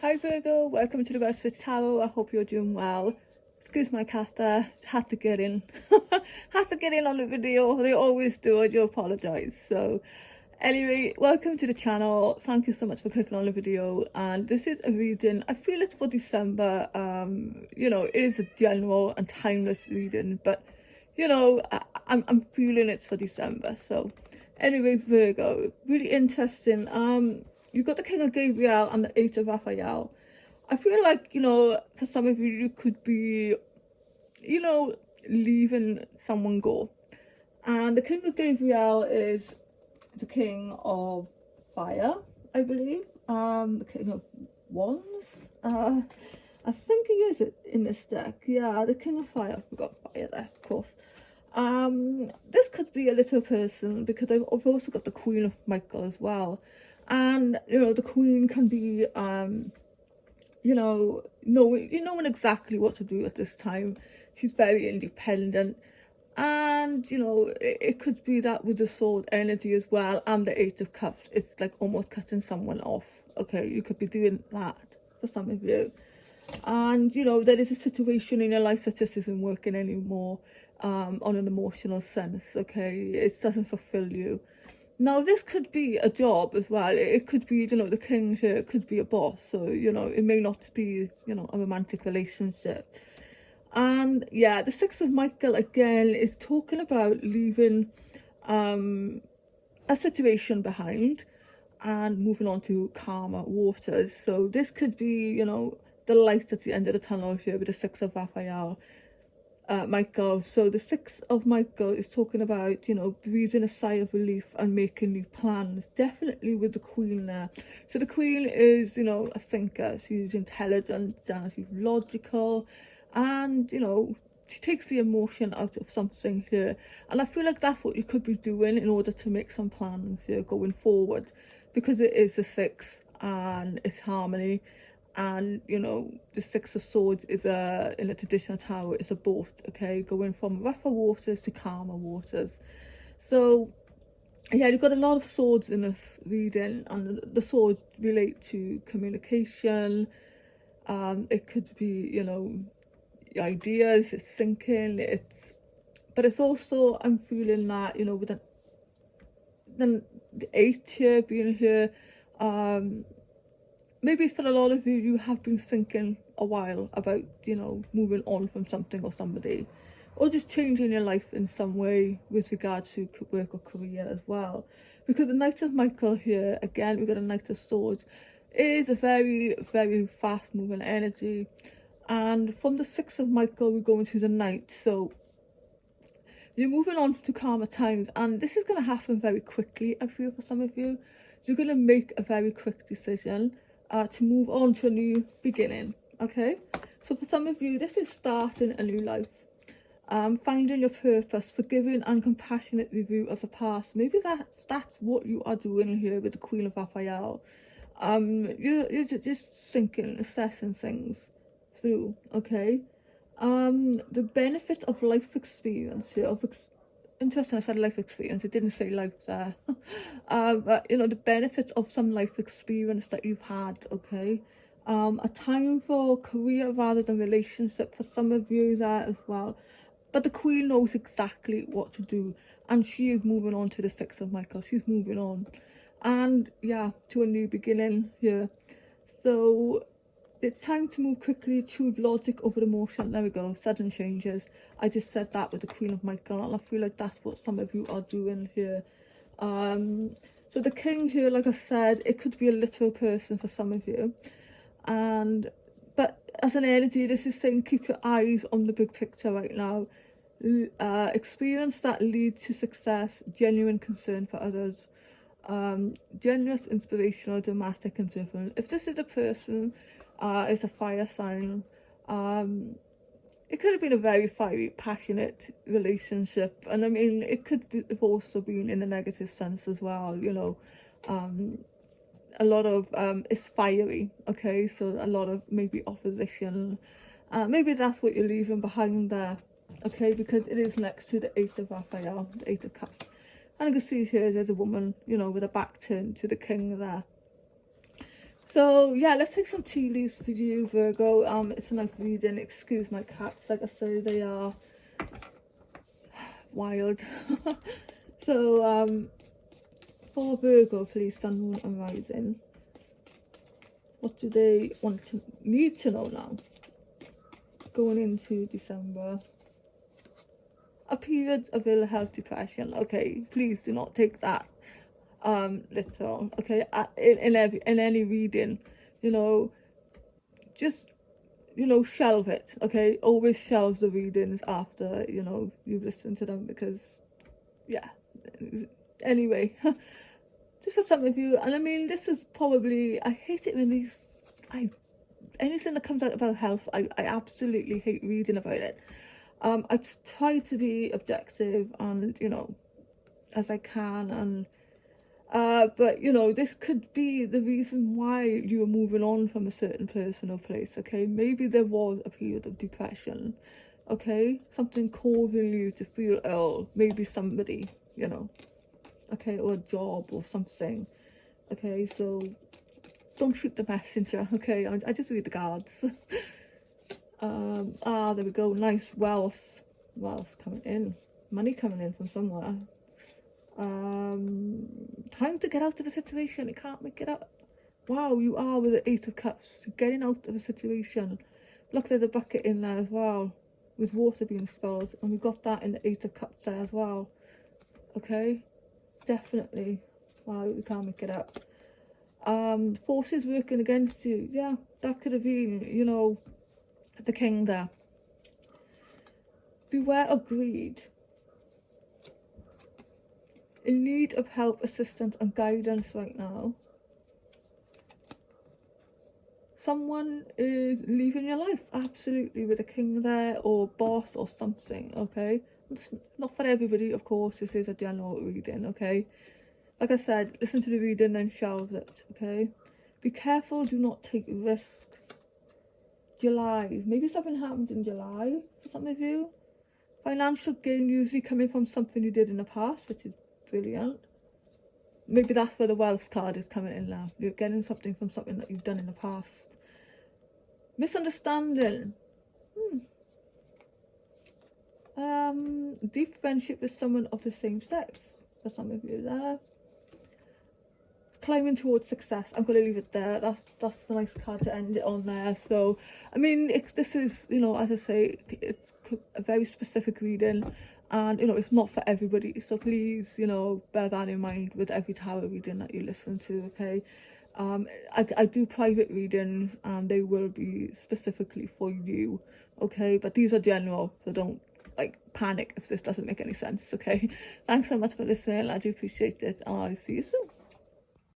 Hi Virgo, welcome to the West Westford Tarot. I hope you're doing well. Excuse my cat there, had to get in. Had to get in on the video, they always do, I do apologise. So anyway, welcome to the channel. Thank you so much for clicking on the video, and this is a reading. I feel it's for December. You know, it is a general and timeless reading, but you know, I'm feeling it's for December. So anyway, Virgo, really interesting. You've got the King of Gabriel and the Eight of Raphael. I feel like, you know, for some of you, you could be, you know, leaving someone go. And the King of Gabriel is the King of Fire, I believe. The King of Wands. I think he is in this deck. Yeah, the King of Fire. We've got Fire there, of course. This could be a little person, because I've also got the Queen of Michael as well. And you know, the Queen can be you know, knowing exactly what to do at this time. She's very independent, and you know, it could be that with the sword energy as well, and the Eight of Cups, it's like almost cutting someone off. Okay, you could be doing that for some of you. And you know, there is a situation in your life that just isn't working anymore, on an emotional sense. Okay, it doesn't fulfill you. Now this could be a job as well. It could be, you know, the king here could be a boss, so you know, it may not be, you know, a romantic relationship. And yeah, the Six of Michael again is talking about leaving a situation behind and moving on to calmer waters. So this could be, you know, the light at the end of the tunnel here with the Six of Raphael, Michael. So the Six of Michael is talking about, you know, breathing a sigh of relief and making new plans. Definitely with the Queen there. So the Queen is, you know, a thinker. She's intelligent, she's logical, and you know, she takes the emotion out of something here. And I feel like that's what you could be doing in order to make some plans here going forward, because it is the Six and it's harmony. And you know, the Six of Swords is in a traditional tarot, it's a boat, okay, going from rougher waters to calmer waters. So yeah, you've got a lot of swords in this reading, and the swords relate to communication. It could be, you know, ideas, it's thinking, but it's also, I'm feeling that, you know, with the eight here being here, maybe for a lot of you, you have been thinking a while about, you know, moving on from something or somebody, or just changing your life in some way with regard to work or career as well. Because the Knight of Michael here, again, we've got a Knight of Swords, is a very, very fast moving energy. And from the Six of Michael, we're going to the Knight. So you're moving on to calmer times, and this is going to happen very quickly. I feel for some of you, you're going to make a very quick decision to move on to a new beginning. Okay, so for some of you, this is starting a new life, finding your purpose, forgiving and compassionate review of the past. Maybe that's what you are doing here with the Queen of Raphael. You're just thinking, assessing things through. Okay, the benefit of life experience here, interesting, I said life experience, it didn't say life there. But you know, the benefits of some life experience that you've had. Okay, a time for career rather than relationship for some of you there as well. But the Queen knows exactly what to do, and she is moving on to the Six of Michael. She's moving on, and yeah, to a new beginning here. So it's time to move quickly, choose logic over emotion. There we go, sudden changes. I just said that with the Queen of Michael, and I feel like that's what some of you are doing here. So the King here, like I said, it could be a literal person for some of you. But as an energy, this is saying keep your eyes on the big picture right now. Experience that lead to success, genuine concern for others. Generous, inspirational, dramatic and driven. If this is a person, it's a fire sign. It could have been a very fiery, passionate relationship, and I mean, it could have also been in a negative sense as well, you know. A lot of it's fiery, okay, so a lot of maybe opposition. Maybe that's what you're leaving behind there, okay, because it is next to the Eight of Raphael, the Eight of Cups. And I can see here there's a woman, you know, with her back turned to the King there. So yeah, let's take some tea leaves for you, Virgo. It's a nice reading. Excuse my cats, like I say, they are wild. So for Virgo, please, sun, moon and rising, what do they need to know now going into December? A period of ill health, depression. Okay, please do not take that literal. Okay, in any reading, you know, just, you know, shelve it. Okay, always shelve the readings after, you know, you've listened to them, because yeah, anyway. Just for some of you, and I mean, this is probably, I hate it when anything that comes out about health, I absolutely hate reading about it. I try to be objective and, you know, as I can, and but you know, this could be the reason why you are moving on from a certain person or place. Okay, maybe there was a period of depression. Okay, something causing you to feel ill, maybe somebody, you know, okay, or a job or something. Okay, so don't shoot the messenger. Okay, I just read the cards. There we go. Nice wealth coming in, money coming in from somewhere. Time to get out of a situation. You can't make it out. Wow, you are with the 8 of Cups, getting out of a situation. Look, there's a bucket in there as well, with water being spilled, and we've got that in the 8 of Cups there as well. Okay, definitely. Wow, you can't make it up. Forces working against you. Yeah, that could have been, you know, the King there. Beware of greed. In need of help, assistance and guidance right now. Someone is leaving your life, absolutely, with a King there, or boss or something. Okay, it's not for everybody, of course. This is a general reading. Okay, like I said, listen to the reading and shelve it. Okay, be careful, do not take risk. July, maybe something happened in July for some of you. Financial gain usually coming from something you did in the past, which is brilliant. Maybe that's where the wealth card is coming in now. You're getting something from something that you've done in the past. Misunderstanding. Deep friendship with someone of the same sex for some of you there. Climbing towards success. I'm going to leave it there. That's a nice card to end it on there. So I mean, this is, you know, as I say, it's a very specific reading, and you know, it's not for everybody, so please, you know, bear that in mind with every tarot reading that you listen to. Okay, I do private readings, and they will be specifically for you. Okay, but these are general, so don't like panic if this doesn't make any sense. Okay, thanks so much for listening. I do appreciate it, and I'll see you soon.